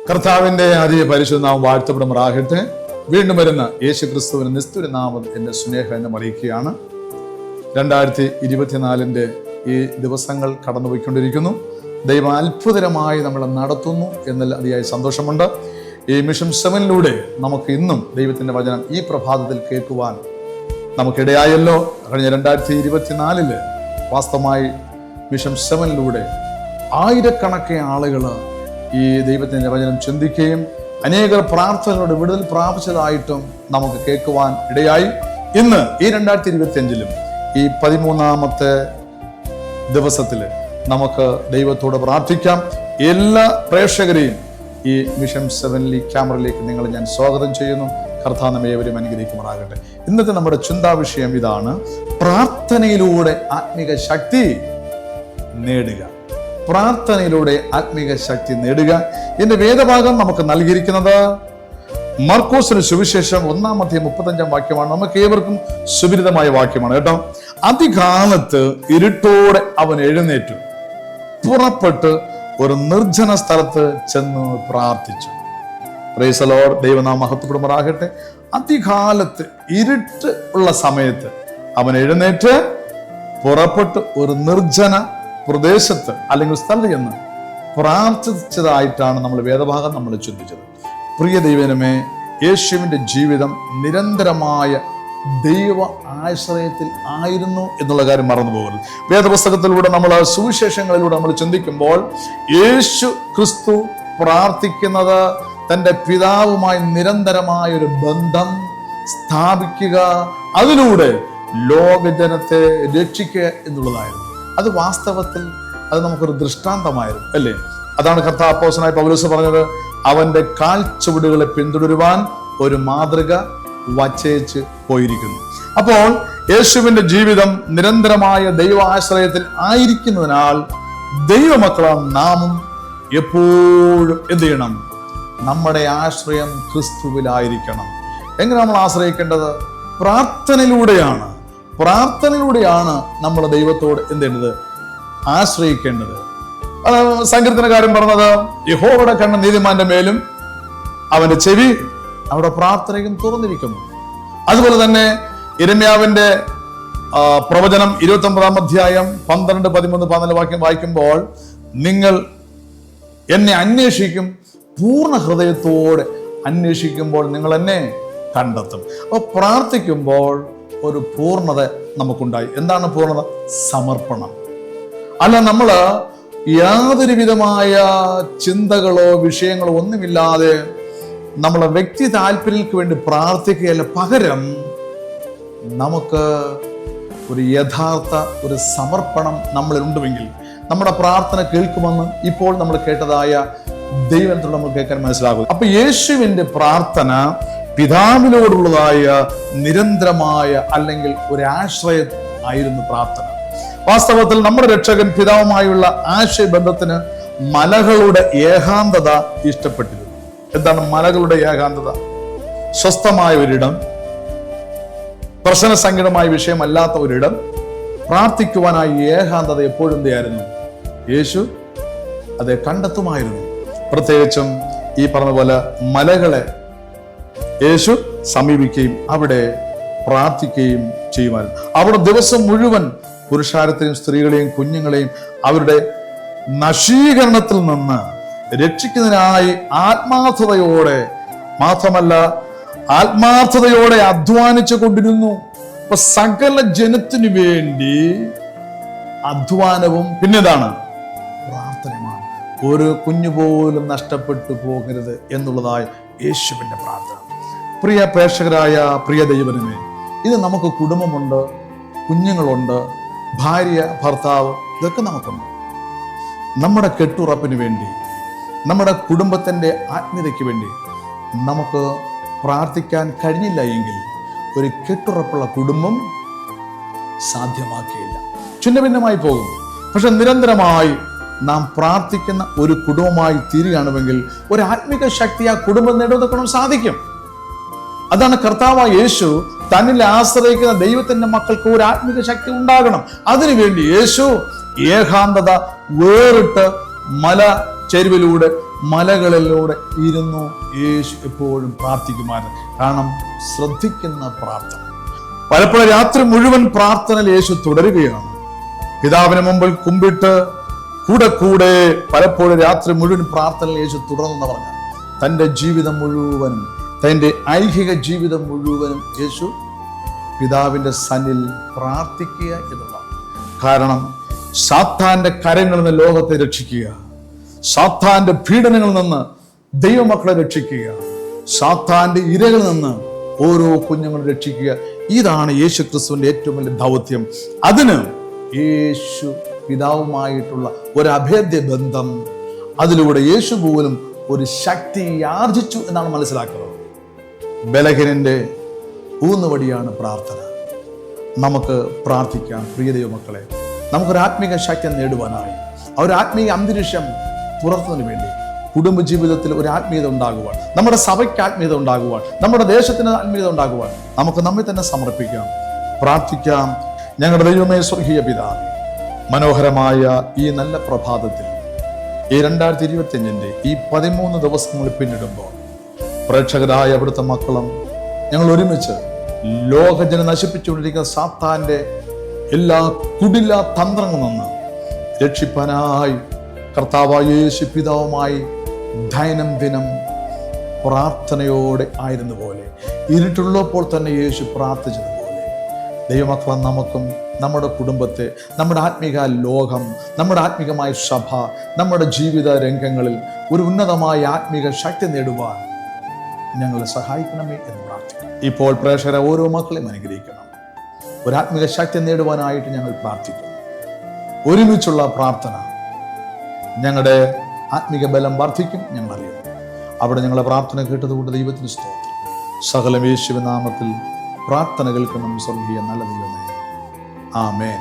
കർത്താവിന്റെ അതിപരിശുദ്ധനാമം വാഴ്ത്തപ്പെടുമാറാകട്ടെ. വീണ്ടും വരുന്ന യേശു ക്രിസ്തുവിന്റെ നിസ്തുലനാമം എന്റെ സ്നേഹം എന്നെ അറിയിക്കുകയാണ്. 2024 ഈ ദിവസങ്ങൾ കടന്നുപോയിക്കൊണ്ടിരിക്കുന്നു. ദൈവം അത്ഭുതകരമായി നമ്മളെ നടത്തുന്നു എന്നതിൽ അതിയായ സന്തോഷമുണ്ട്. ഈ മിഷൻ 7 നമുക്ക് ഇന്നും ദൈവത്തിന്റെ വചനം ഈ പ്രഭാതത്തിൽ കേൾക്കുവാൻ നമുക്കിടയായല്ലോ. കഴിഞ്ഞ 2024 വാസ്തവമായി മിഷൻ 7 ആയിരക്കണക്കിന് ആളുകൾ ഈ ദൈവത്തിന്റെ വചനം ചിന്തിക്കുകയും അനേക പ്രാർത്ഥനകളുടെ വിടുതൽ പ്രാപിച്ചതായിട്ടും നമുക്ക് കേൾക്കുവാൻ ഇടയായി. ഇന്ന് ഈ 2025 ഈ 13ാമത്തെ ദിവസത്തിൽ നമുക്ക് ദൈവത്തോട് പ്രാർത്ഥിക്കാം. എല്ലാ പ്രേക്ഷകരെയും ഈ മിഷൻ 7 ക്യാമറയിലേക്ക് നിങ്ങളെ ഞാൻ സ്വാഗതം ചെയ്യുന്നു. കർത്താവ് നമ്മെ ഏവരെയും അനുഗ്രഹിക്കുമാറാകട്ടെ. ഇന്നത്തെ നമ്മുടെ ചിന്താ വിഷയം ഇതാണ്: പ്രാർത്ഥനയിലൂടെ ആത്മീക ശക്തി നേടുക. പ്രാർത്ഥനയിലൂടെ ആത്മീക ശക്തി നേടുക. ഇതിന്റെ വേദഭാഗം നമുക്ക് നൽകിയിരിക്കുന്നത് മർക്കോസിന് സുവിശേഷം 1-35 വാക്യമാണ്. നമുക്ക് ഏവർക്കും സുപരിതമായ വാക്യമാണ് കേട്ടോ. അതികാലത്ത് ഇരുട്ടോടെ അവൻ എഴുന്നേറ്റു, പുറപ്പെട്ട് ഒരു നിർജ്ജന സ്ഥലത്ത് ചെന്ന് പ്രാർത്ഥിച്ചു. Praise the Lord. ദൈവനാമം മഹത്വപ്പെടുമാറാകട്ടെ. അതികാലത്ത് ഇരുട്ട് ഉള്ള സമയത്ത് അവൻ എഴുന്നേറ്റ് പുറപ്പെട്ട് ഒരു നിർജ്ജന പ്രദേശത്ത് അല്ലെങ്കിൽ സ്ഥലത്ത് ചെന്ന് പ്രാർത്ഥിച്ചതായിട്ടാണ് നമ്മൾ വേദഭാഗം നമ്മൾ ചിന്തിച്ചത്. പ്രിയ ദൈവമേ, യേശുവിന്റെ ജീവിതം നിരന്തരമായ ദൈവ ആശ്രയത്തിൽ ആയിരുന്നു എന്നുള്ള കാര്യം മറന്നു പോകരുത്. വേദപുസ്തകത്തിലൂടെ നമ്മൾ സുവിശേഷങ്ങളിലൂടെ നമ്മൾ ചിന്തിക്കുമ്പോൾ യേശു ക്രിസ്തു പ്രാർത്ഥിക്കുന്നത് തൻ്റെ പിതാവുമായി നിരന്തരമായ ഒരു ബന്ധം സ്ഥാപിക്കുക, അതിലൂടെ ലോകജനത്തെ രക്ഷിക്കുക എന്നുള്ളതായിരുന്നു. അത് വാസ്തവത്തിൽ അത് നമുക്കൊരു ദൃഷ്ടാന്തമായിരുന്നു, അല്ലേ? അതാണ് കർത്താവ് അപ്പോസ്തലനായ പൗലോസ് പറഞ്ഞത്, അവന്റെ കാൽച്ചുവടുകളെ പിന്തുടരുവാൻ ഒരു മാതൃക വച്ചേച്ച് പോയിരിക്കുന്നു. അപ്പോൾ യേശുവിന്റെ ജീവിതം നിരന്തരമായ ദൈവാശ്രയത്തിൽ ആയിരിക്കുന്നതിനാൽ ദൈവമക്കളാം നാമും എപ്പോഴും എന്ത് ചെയ്യണം? നമ്മുടെ ആശ്രയം ക്രിസ്തുവിലായിരിക്കണം. എങ്ങനെ നമ്മൾ ആശ്രയിക്കേണ്ടത്? പ്രാർത്ഥനയിലൂടെയാണ്. പ്രാർത്ഥനയിലൂടെയാണ് നമ്മൾ ദൈവത്തോട് എന്ത് ആശ്രയിക്കേണ്ടത്. സങ്കീർത്തനക്കാരൻ പറഞ്ഞത്, യഹോവയുടെ കണ്ണ് നീതിമാന്റെ മേലും അവന്റെ ചെവി അവിടെ പ്രാർത്ഥനയ്ക്കും തുറന്നിരിക്കുന്നു. അതുപോലെ തന്നെ യിരെമ്യാവിന്റെ പ്രവചനം 29 അധ്യായം 12, 13, 14 വാക്യം വായിക്കുമ്പോൾ, നിങ്ങൾ എന്നെ അന്വേഷിക്കും, പൂർണ്ണ ഹൃദയത്തോടെ അന്വേഷിക്കുമ്പോൾ നിങ്ങൾ എന്നെ കണ്ടെത്തും. അപ്പോൾ പ്രാർത്ഥിക്കുമ്പോൾ ഒരു പൂർണ്ണത നമുക്കുണ്ടായി. എന്താണ് പൂർണ്ണത? സമർപ്പണം. അല്ല, നമ്മൾ യാതൊരു വിധമായ ചിന്തകളോ വിഷയങ്ങളോ ഒന്നുമില്ലാതെ നമ്മളെ വ്യക്തി താല്പര്യങ്ങൾക്ക് വേണ്ടി പ്രാർത്ഥിക്കുകയല്ല, പകരം നമുക്ക് ഒരു യഥാർത്ഥ ഒരു സമർപ്പണം നമ്മളിലുണ്ടെങ്കിൽ നമ്മുടെ പ്രാർത്ഥന കേൾക്കുമെന്ന് ഇപ്പോൾ നമ്മൾ കേട്ടതായ ദൈവത്തോട് നമ്മൾ കേൾക്കാൻ മനസ്സിലാകും. അപ്പൊ യേശുവിന്റെ പ്രാർത്ഥന പിതാവിനോടുള്ളതായ നിരന്തരമായ അല്ലെങ്കിൽ ഒരു ആശ്രയം ആയിരുന്നു പ്രാർത്ഥന. വാസ്തവത്തിൽ നമ്മുടെ രക്ഷകൻ പിതാവുമായുള്ള ആശയബന്ധത്തിന് മലകളുടെ ഏകാന്തത ഇഷ്ടപ്പെട്ടിരുന്നു. എന്താണ് മലകളുടെ ഏകാന്തത? സ്വസ്ഥമായ ഒരിടം, പ്രശ്നസങ്കീർണമായ വിഷയമല്ലാത്ത ഒരിടം, പ്രാർത്ഥിക്കുവാനായി ഏകാന്തത എപ്പോഴും എന്തായിരുന്നു? യേശു അത് കണ്ടെത്തുമായിരുന്നു. പ്രത്യേകിച്ചും ഈ പറഞ്ഞ പോലെ മലകളെ യേശു സമീപിക്കുകയും അവിടെ പ്രാർത്ഥിക്കുകയും ചെയ്യുമായിരുന്നു. അവിടെ ദിവസം മുഴുവൻ പുരുഷാരത്തെയും സ്ത്രീകളെയും കുഞ്ഞുങ്ങളെയും അവരുടെ നശീകരണത്തിൽ നിന്ന് രക്ഷിക്കുന്നതിനായി ആത്മാർത്ഥതയോടെ, മാത്രമല്ല ആത്മാർത്ഥതയോടെ അധ്വാനിച്ചു കൊണ്ടിരുന്നു. അപ്പൊ സകല ജനത്തിനു വേണ്ടി അധ്വാനവും പിന്നെതാണ് പ്രാർത്ഥനയുമാണ്. ഒരു കുഞ്ഞു പോലും നഷ്ടപ്പെട്ടു പോകരുത് എന്നുള്ളതായ യേശുവിന്റെ പ്രാർത്ഥന. പ്രിയ പ്രേക്ഷകരായ പ്രിയ ദൈവമേ, ഇത് നമുക്ക് കുടുംബമുണ്ട്, കുഞ്ഞുങ്ങളുണ്ട്, ഭാര്യ, ഭർത്താവ്, ഇതൊക്കെ നമുക്കുണ്ട്. നമ്മുടെ കെട്ടുറപ്പിന് വേണ്ടി, നമ്മുടെ കുടുംബത്തിൻ്റെ ആത്മീയതയ്ക്ക് വേണ്ടി നമുക്ക് പ്രാർത്ഥിക്കാൻ കഴിഞ്ഞില്ല എങ്കിൽ ഒരു കെട്ടുറപ്പുള്ള കുടുംബം സാധ്യമാക്കിയില്ല, ഛിന്നഭിന്നമായി പോകും. പക്ഷെ നിരന്തരമായി നാം പ്രാർത്ഥിക്കുന്ന ഒരു കുടുംബമായി തീരുകയാണെങ്കിൽ ഒരു ആത്മീക ശക്തി ആ കുടുംബം നേടുന്നതിനും സാധിക്കും. അതാണ് കർത്താവായ യേശു തന്നിൽ ആശ്രയിക്കുന്ന ദൈവത്തിന്റെ മക്കൾക്ക് ഒരു ആത്മീക ശക്തി ഉണ്ടാകണം. അതിനുവേണ്ടി യേശു ഏകാന്തത വേറിട്ട് മല ചെരുവിലൂടെ മലകളിലൂടെ ഇരുന്നു യേശു എപ്പോഴും പ്രാർത്ഥിക്കുമായിരുന്നു. കാരണം ശ്രദ്ധിക്കുന്ന പ്രാർത്ഥന. പലപ്പോഴും രാത്രി മുഴുവൻ പ്രാർത്ഥനയിൽ യേശു തുടരുകയാണ്. പിതാവിന് മുമ്പിൽ കുമ്പിട്ട് കൂടെ കൂടെ പലപ്പോഴും രാത്രി മുഴുവൻ പ്രാർത്ഥനയിൽ യേശു തുടർന്നെന്ന് പറഞ്ഞാൽ തൻ്റെ ജീവിതം മുഴുവനും, തൻ്റെ ഐഹിക ജീവിതം മുഴുവനും യേശു പിതാവിൻ്റെ സന്നിധിയിൽ പ്രാർത്ഥിക്കുക എന്നുള്ളതാണ്. കാരണം സാത്താന്റെ കരങ്ങളിൽ നിന്ന് ലോകത്തെ രക്ഷിക്കുക, സാത്താന്റെ പീഡനങ്ങളിൽ നിന്ന് ദൈവമക്കളെ രക്ഷിക്കുക, സാത്താന്റെ ഇരകളിൽ നിന്ന് ഓരോ കുഞ്ഞുങ്ങളെ രക്ഷിക്കുക. ഇതാണ് യേശു ക്രിസ്തുവിന്റെ ഏറ്റവും വലിയ ദൗത്യം. അതിന് യേശു പിതാവുമായിട്ടുള്ള ഒരു അഭേദ്യ ബന്ധം, അതിലൂടെ യേശു പോലും ഒരു ശക്തി ആർജിച്ചു എന്നാണ് മനസ്സിലാക്കുന്നത്. ബലഹീനന്റെ ഊന്നുവടിയാണ് പ്രാർത്ഥന. നമുക്ക് പ്രാർത്ഥിക്കാം പ്രിയ ദൈവമക്കളെ. നമുക്കൊരു ആത്മീക ശക്തി നേടുവാനായി, ഒരു ആത്മീയ അന്തരീക്ഷം പുലർത്തുന്നതിന് വേണ്ടി കുടുംബജീവിതത്തിൽ ഒരു ആത്മീയത ഉണ്ടാകുവാൻ, നമ്മുടെ സഭയ്ക്ക് ആത്മീയത ഉണ്ടാകുവാൻ, നമ്മുടെ ദേശത്തിന് ആത്മീയത ഉണ്ടാകുവാൻ നമുക്ക് നമ്മെ തന്നെ സമർപ്പിക്കാം, പ്രാർത്ഥിക്കാം. ഞങ്ങളുടെ ദൈവമേ, സ്വർഗീയ പിതാവേ, മനോഹരമായ ഈ നല്ല പ്രഭാതത്തിൽ ഈ 2025 ഈ 13 ദിവസങ്ങൾ പിന്നിടുമ്പോൾ പ്രേക്ഷകരായ അവിടുത്തെ മക്കളും ഞങ്ങൾ ഒരുമിച്ച് ലോകജന നശിപ്പിച്ചുകൊണ്ടിരിക്കുന്ന സാത്താന്റെ എല്ലാ കുടില തന്ത്രങ്ങളിൽ നിന്ന് രക്ഷിപ്പാനായി കർത്താവായ യേശു പിതാവുമായി ദൈനംദിനം പ്രാർത്ഥനയോടെ ആയിരുന്നു പോലെ, ഇരുട്ടുള്ളപ്പോൾ തന്നെ യേശു പ്രാർത്ഥിച്ചതുപോലെ ദൈവമക്കളെ നമുക്കും നമ്മുടെ കുടുംബത്തെ, നമ്മുടെ ആത്മീക ലോകം, നമ്മുടെ ആത്മീകമായ സഭ, നമ്മുടെ ജീവിത രംഗങ്ങളിൽ ഒരു ഉന്നതമായ ആത്മീക ശക്തി നേടുവാൻ ഞങ്ങളെ സഹായിക്കണമേ എന്ന് പ്രാർത്ഥിക്കണം. ഇപ്പോൾ പ്രേക്ഷകരെ ഓരോ മക്കളെയും അനുഗ്രഹിക്കണം. ഒരു ആത്മീക ശക്തി നേടുവാനായിട്ട് ഞങ്ങൾ പ്രാർത്ഥിക്കുന്നു. ഒരുമിച്ചുള്ള പ്രാർത്ഥന ഞങ്ങളുടെ ആത്മീക ബലം വർദ്ധിക്കും, ഞങ്ങൾ അറിയുന്നു. അവിടെ ഞങ്ങളെ പ്രാർത്ഥന കേട്ടതുകൊണ്ട് ദൈവത്തിന് സ്തോത്രം. സകലം യേശുവിൻ നാമത്തിൽ പ്രാർത്ഥന കേൾക്കണം സ്വർഗീയ നല്ല ദൈവമേ. ആമേൻ.